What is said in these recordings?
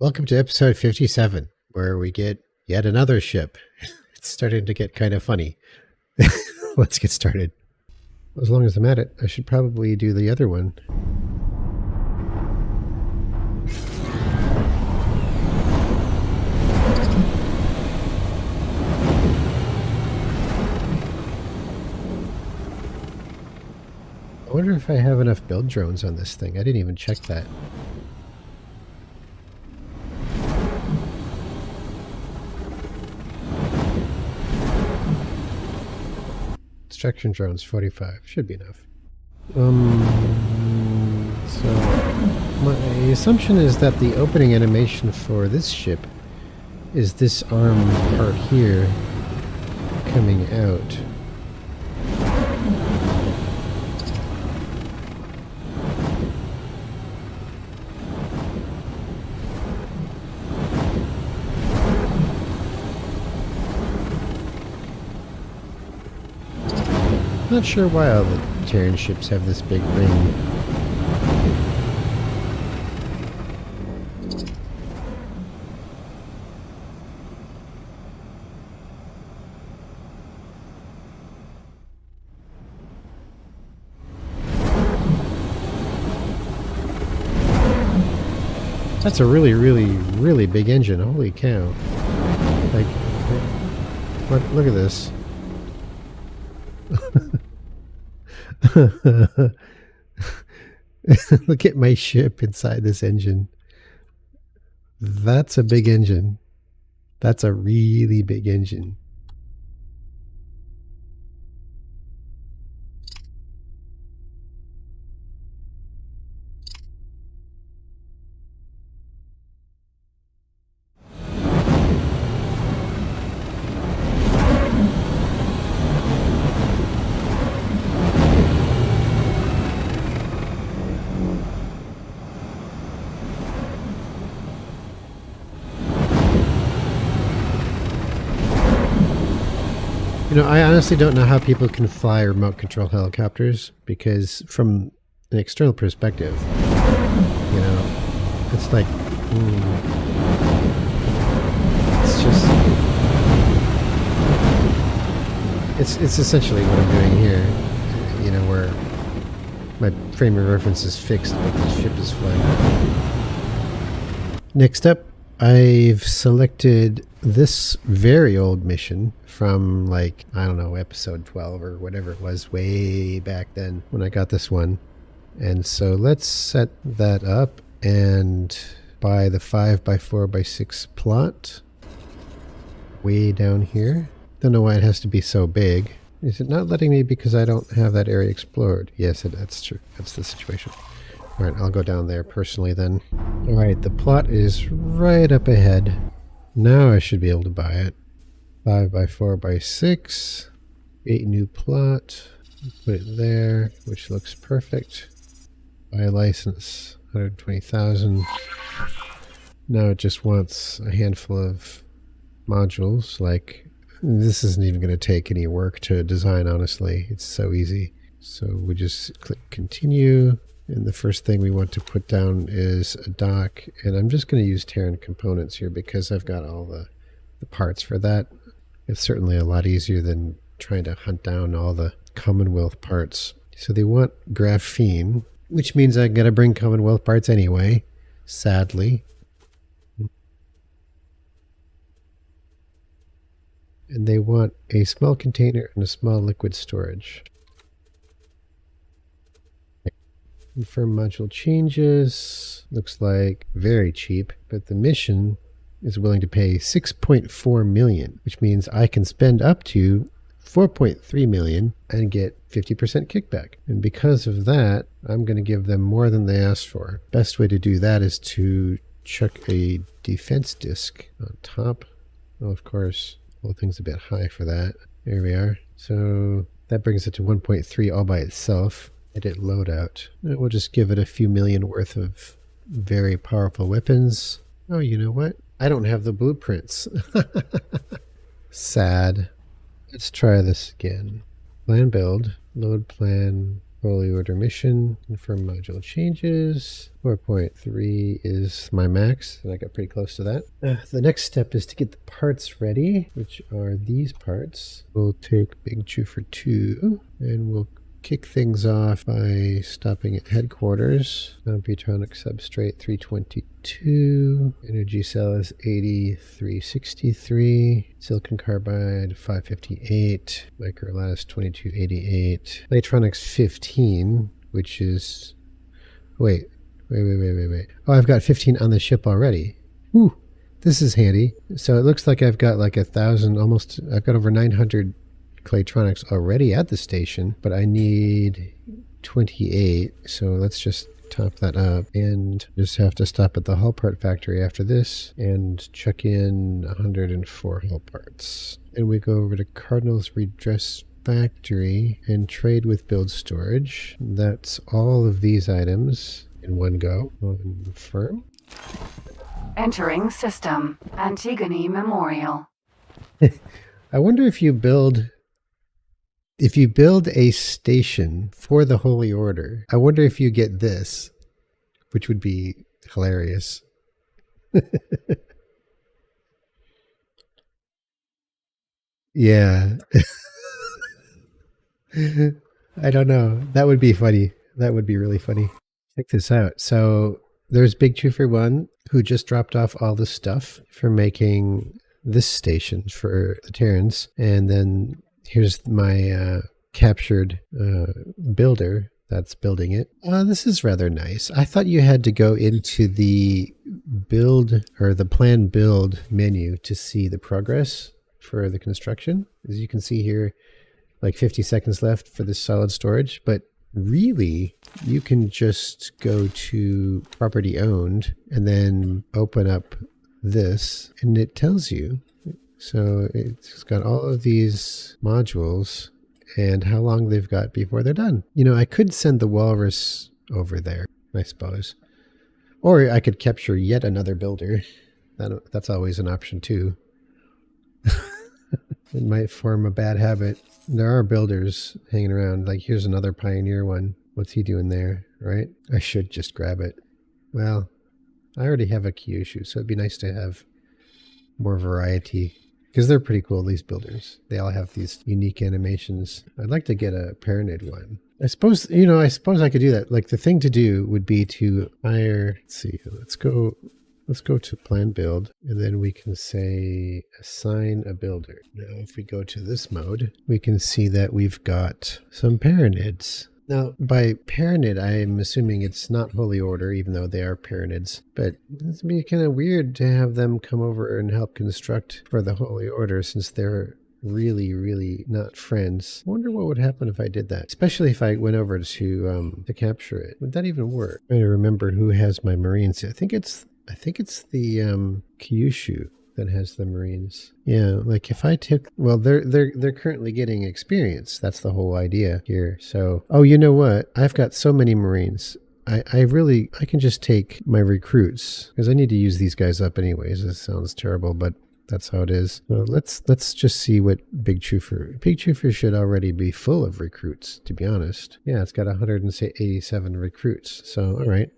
Welcome to episode 57, where we get yet another ship. It's starting to get kind of funny. Let's get started. As long as I'm at it, I should probably do the other one. I wonder if I have enough build drones on this thing. I didn't even check that. Extraction drones 45 should be enough. So my assumption is that the opening animation for this ship is this arm part here coming out. Not sure why all the Terran ships have this big ring. That's a really big engine. Holy cow. Like, what? Look at this. Look at my ship inside this engine. That's a big engine. That's a really big engine. You know, I honestly don't know how people can fly remote control helicopters, because from an external perspective, you know, it's like, it's just, it's essentially what I'm doing here, you know, where my frame of reference is fixed, but the ship is flying. Next up, I've selected this very old mission from, like, I don't know, episode 12 or whatever it was way back then when I got this one. And so let's set that up and buy the 5x4x6 plot way down here. Don't know why it has to be so big. Is it not letting me because I don't have that area explored? Yes, that's true. That's the situation. All right, I'll go down there personally then. All right, the plot is right up ahead. Now I should be able to buy it. 5x4x6. 8 new plot. Put it there, which looks perfect. Buy a license, 120,000. Now it just wants a handful of modules. Like, this isn't even going to take any work to design, honestly. It's so easy. So we just click continue. And the first thing we want to put down is a dock. And I'm just going to use Terran components here because I've got all the parts for that. It's certainly a lot easier than trying to hunt down all the Commonwealth parts. So they want graphene, which means I got to bring Commonwealth parts anyway, sadly. And they want a small container and a small liquid storage. Confirm module changes. Looks like very cheap, but the mission is willing to pay 6.4 million, which means I can spend up to 4.3 million and get 50% kickback. And because of that, I'm going to give them more than they asked for. Best way to do that is to chuck a defense disc on top. Well, of course, the whole thing's a bit high for that. There we are. So that brings it to 1.3 all by itself. Edit loadout. We'll just give it a few million worth of very powerful weapons. Oh, you know what? I don't have the blueprints. Sad. Let's try this again. Plan build. Load plan Holy Order mission. Confirm module changes. 4.3 is my max, and I got pretty close to that. The next step is to get the parts ready, which are these parts. We'll take Big Chew for 2, and we'll kick things off by stopping at headquarters. Computronic substrate 322. Energy cell is 8363. Silicon carbide 558. Microlattice 2288. Electronics 15, which is... Wait. Oh, I've got 15 on the ship already. Whew. This is handy. So it looks like I've got like 1,000, almost... I've got over 900 Claytronics already at the station, but I need 28, so let's just top that up and just have to stop at the hull part factory after this and chuck in 104 hull parts. And we go over to Cardinal's Redress Factory and trade with Build Storage. That's all of these items in one go. Confirm. Entering system. Antigone Memorial. I wonder if you build a station for the Holy Order, I wonder if you get this, which would be hilarious. Yeah. I don't know. That would be funny. That would be really funny. Check this out. So there's Big Chew for 1, who just dropped off all the stuff for making this station for the Terrans. And then here's my captured builder that's building it. This is rather nice. I thought you had to go into the build or the plan build menu to see the progress for the construction. As you can see here, like 50 seconds left for this solid storage, but really you can just go to property owned and then open up this and it tells you. So it's got all of these modules and how long they've got before they're done. You know, I could send the Walrus over there, I suppose. Or I could capture yet another builder. That's always an option too. It might form a bad habit. There are builders hanging around. Like here's another Pioneer one. What's he doing there, right? I should just grab it. Well, I already have a Kyushu, so it'd be nice to have more variety. Because they're pretty cool, these builders. They all have these unique animations. I'd like to get a Paranid one. I suppose I could do that. Like the thing to do would be to hire, let's see, let's go to plan build, and then we can say assign a builder. Now, if we go to this mode, we can see that we've got some Paranids. Now, by Paranid, I'm assuming it's not Holy Order, even though they are Paranids. But it'd be kind of weird to have them come over and help construct for the Holy Order, since they're really, really not friends. I wonder what would happen if I did that, especially if I went over to capture it. Would that even work? I'm trying to remember who has my Marines. I think it's the Kyushu that has the Marines. Yeah, like if I took, well, they're currently getting experience. That's the whole idea here. So, oh, you know what? I've got so many Marines. I can just take my recruits because I need to use these guys up anyways. This sounds terrible, but that's how it is. So let's just see what Big Chufer should already be full of recruits, to be honest. Yeah, it's got 187 recruits. So, all right.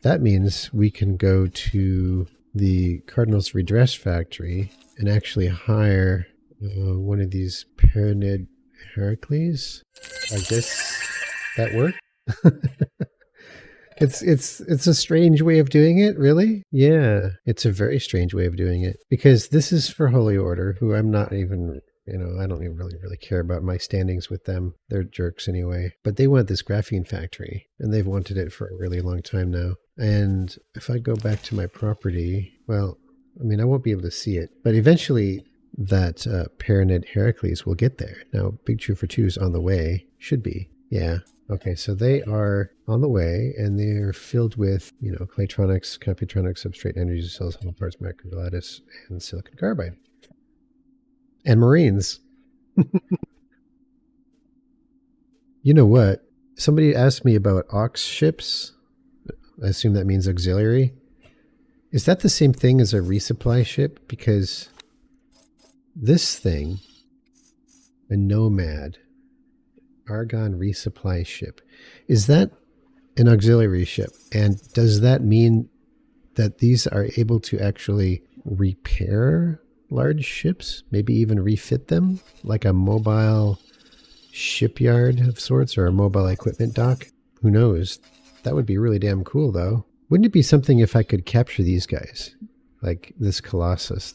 That means we can go to the Cardinal's Redress Factory and actually hire one of these Paranid Heracles. I guess that worked. It's a strange way of doing it, really. Yeah, it's a very strange way of doing it because this is for Holy Order, who I'm not even. I don't even really care about my standings with them. They're jerks anyway. But they want this graphene factory, and they've wanted it for a really long time now. And if I go back to my property, well, I mean, I won't be able to see it. But eventually, that Paranid Heracles will get there. Now, Big Chew for 2 is on the way. Should be. Yeah. Okay, so they are on the way, and they're filled with, Claytronics, Computronics, substrate, energy cells, hull parts, microlattice, and silicon carbide. And Marines. You know what? Somebody asked me about aux ships. I assume that means auxiliary. Is that the same thing as a resupply ship? Because this thing, a Nomad, Argon resupply ship. Is that an auxiliary ship? And does that mean that these are able to actually repair large ships? Maybe even refit them? Like a mobile shipyard of sorts, or a mobile equipment dock? Who knows? That would be really damn cool, though. Wouldn't it be something if I could capture these guys? Like this Colossus.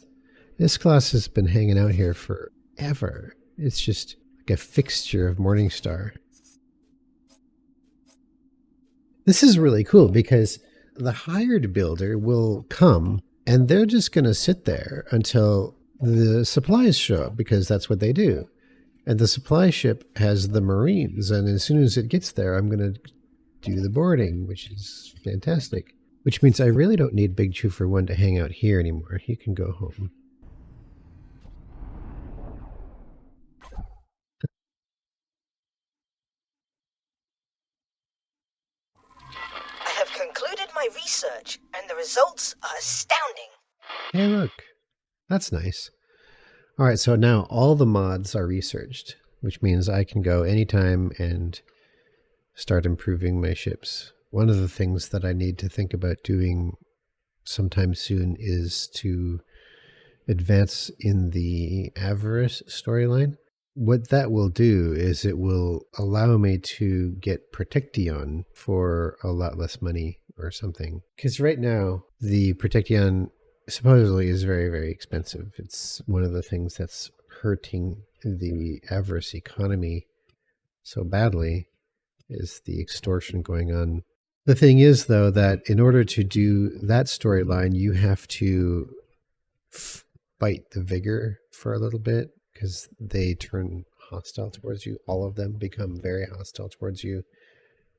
This Colossus has been hanging out here forever. It's just like a fixture of Morningstar. This is really cool because the hired builder will come and they're just going to sit there until the supplies show up, because that's what they do. And the supply ship has the Marines, and as soon as it gets there, I'm going to do the boarding, which is fantastic. Which means I really don't need Big Chew for 1 to hang out here anymore. He can go home. I have concluded my research, and the results are astounding. Hey, look. That's nice. All right, so now all the mods are researched, which means I can go anytime and start improving my ships. One of the things that I need to think about doing sometime soon is to advance in the Avarice storyline. What that will do is it will allow me to get Protecteon for a lot less money or something. Because right now, the Protecteon supposedly is very, very expensive. It's one of the things that's hurting the Avarice economy so badly, is the extortion going on. The thing is, though, that in order to do that storyline, you have to fight the Vigor for a little bit, because they turn hostile towards you. All of them become very hostile towards you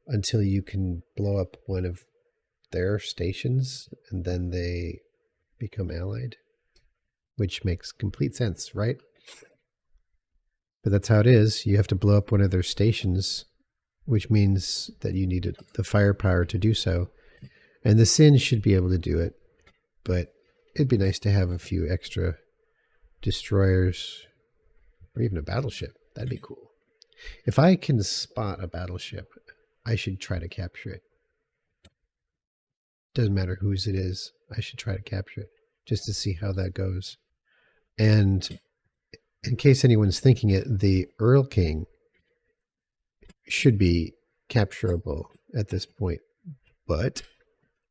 until you can blow up one of their stations, and then they become allied, which makes complete sense, right? But that's how it is. You have to blow up one of their stations, which means that you need the firepower to do so. And the Sin should be able to do it, but it'd be nice to have a few extra destroyers, or even a battleship. That'd be cool. If I can spot a battleship, I should try to capture it. Doesn't matter whose it is, I should try to capture it, just to see how that goes. And in case anyone's thinking it, the Earl King should be capturable at this point. But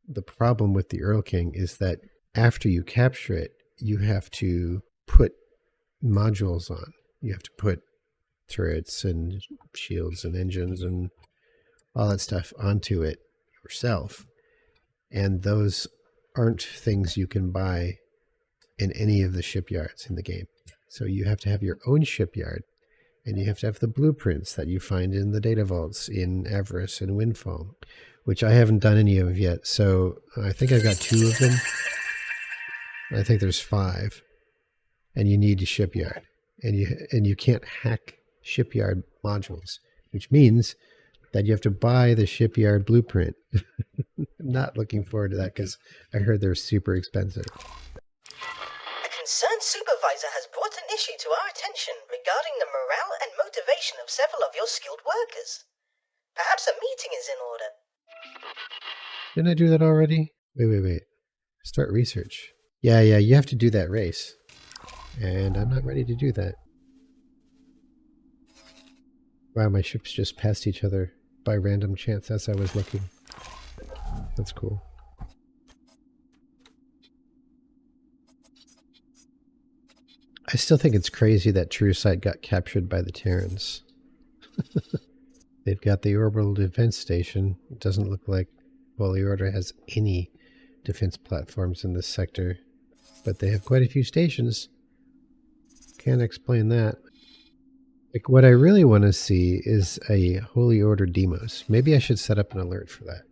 the problem with the Earl King is that after you capture it, you have to put modules on. You have to put turrets and shields and engines and all that stuff onto it yourself. And those aren't things you can buy in any of the shipyards in the game. So you have to have your own shipyard, and you have to have the blueprints that you find in the data vaults in Avarice and Windfall, which I haven't done any of yet. So I think I've got 2 of them. I think there's 5, and you need a shipyard, and you can't hack shipyard modules, which means that you have to buy the shipyard blueprint. I'm not looking forward to that because I heard they're super expensive. A concerned supervisor has brought an issue to our attention regarding the morale and motivation of several of your skilled workers. Perhaps a meeting is in order. Didn't I do that already? Wait. Start research. Yeah, you have to do that race. And I'm not ready to do that. Wow, my ships just passed each other by random chance as I was looking. That's cool. I still think it's crazy that True Sight got captured by the Terrans. They've got the orbital defense station. It doesn't look like Holy Order has any defense platforms in this sector, but they have quite a few stations. Can't explain that. Like, what I really want to see is a Holy Order Demos. Maybe I should set up an alert for that.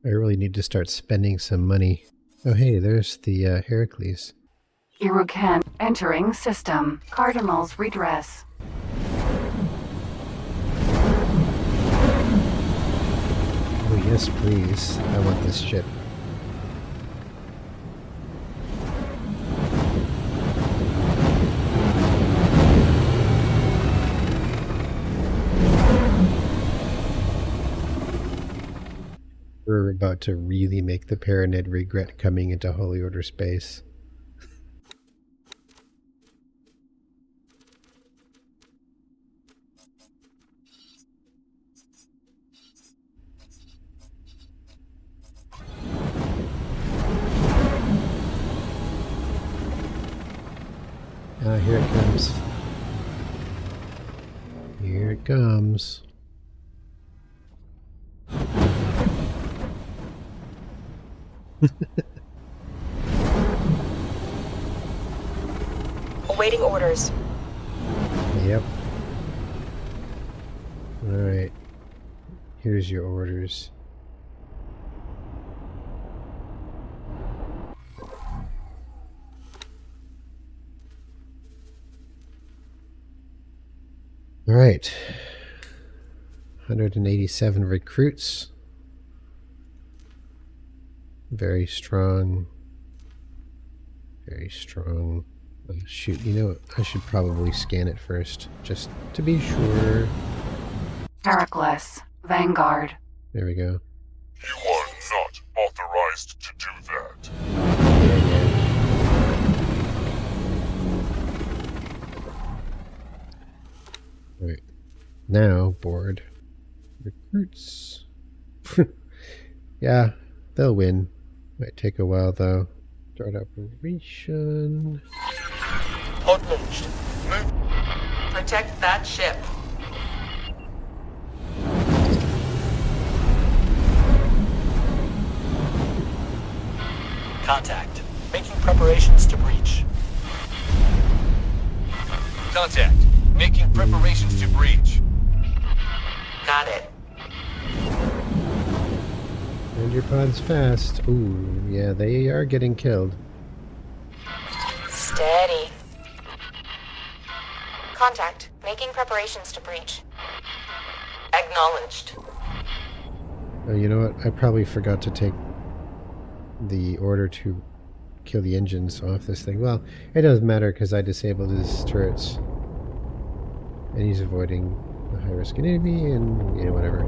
I really need to start spending some money. Oh, hey, there's the Heracles. Iruken entering system. Cardinal's redress. Oh, Yes, please. I want this ship. We're about to really make the Paranid regret coming into Holy Order space. Ah, here it comes. Here it comes. Awaiting orders. Yep. Alright. Here's your orders. Alright. 187 recruits. Very strong. Very strong. Oh, shoot, you know what? I should probably scan it first, just to be sure. Heracles, Vanguard. There we go. You are not authorized to do that. Alright. Now, board. Recruits. Yeah, they'll win. Might take a while, though. Start operation. Pod launched. Move. Protect that ship. Contact. Making preparations to breach. Contact. Making preparations to breach. Got it. And your pod's fast. Ooh, yeah, they are getting killed. Steady. Contact. Making preparations to breach. Acknowledged. Oh, you know what? I probably forgot to take the order to kill the engines off this thing. Well, it doesn't matter because I disabled his turrets. And he's avoiding the high-risk enemy and, you know, whatever.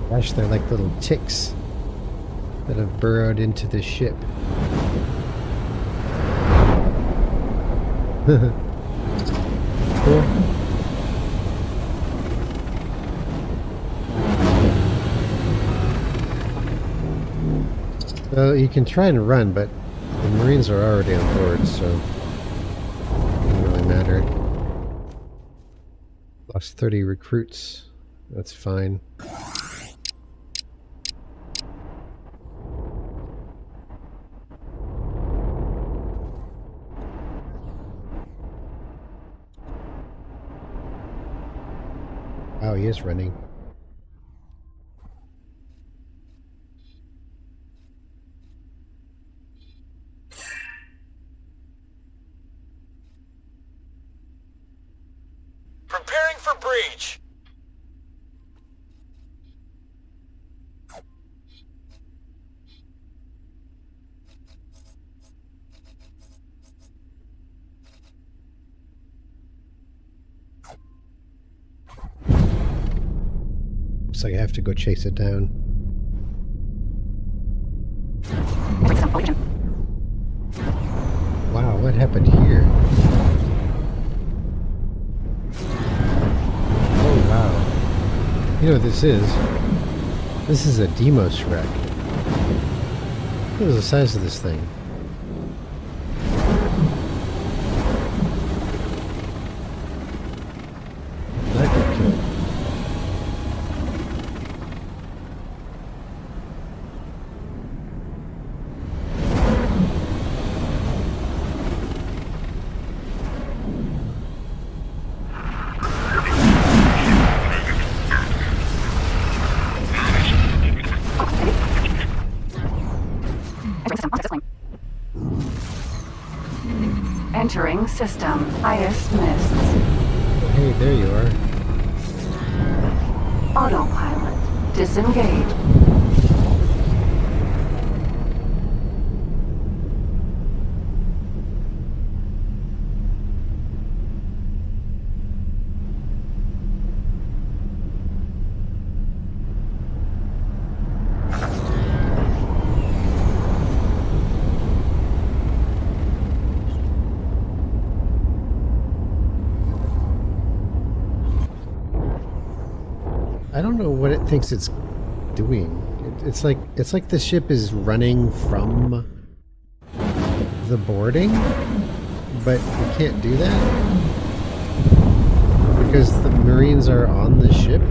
Gosh, they're like little ticks that have burrowed into the ship. Cool. Well, you can try and run, but the Marines are already on board, so it doesn't really matter. Lost 30 recruits. That's fine. Wow, he is running. Preparing for breach. Looks like I have to go chase it down. Wow, what happened here? Oh, wow. You know what this is? This is a Demos wreck. Look at the size of this thing. That got killed. Entering system. Highest mists. Hey, there you are. Autopilot. Disengage. I don't know what it thinks it's doing. It's like the ship is running from the boarding, but we can't do that because the Marines are on the ship.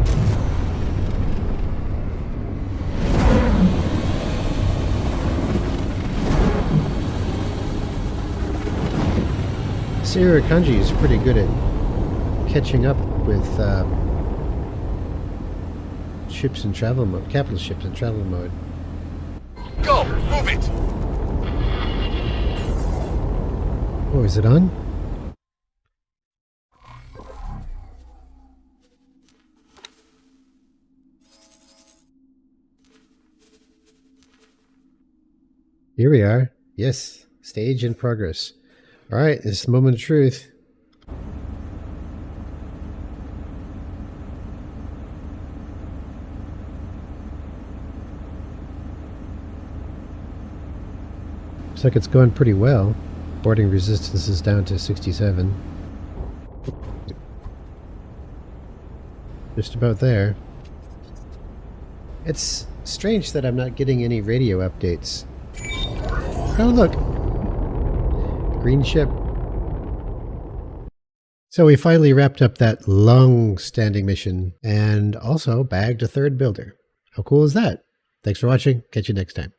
Sarah Kanji is pretty good at catching up with ships in travel mode, capital ships in travel mode. Go! Move it! Oh, is it on? Here we are. Yes, stage in progress. All right, this is the moment of truth. Looks like it's going pretty well. Boarding resistance is down to 67. Just about there. It's strange that I'm not getting any radio updates. Oh, look! Green ship. So we finally wrapped up that long-standing mission and also bagged a third builder. How cool is that? Thanks for watching. Catch you next time.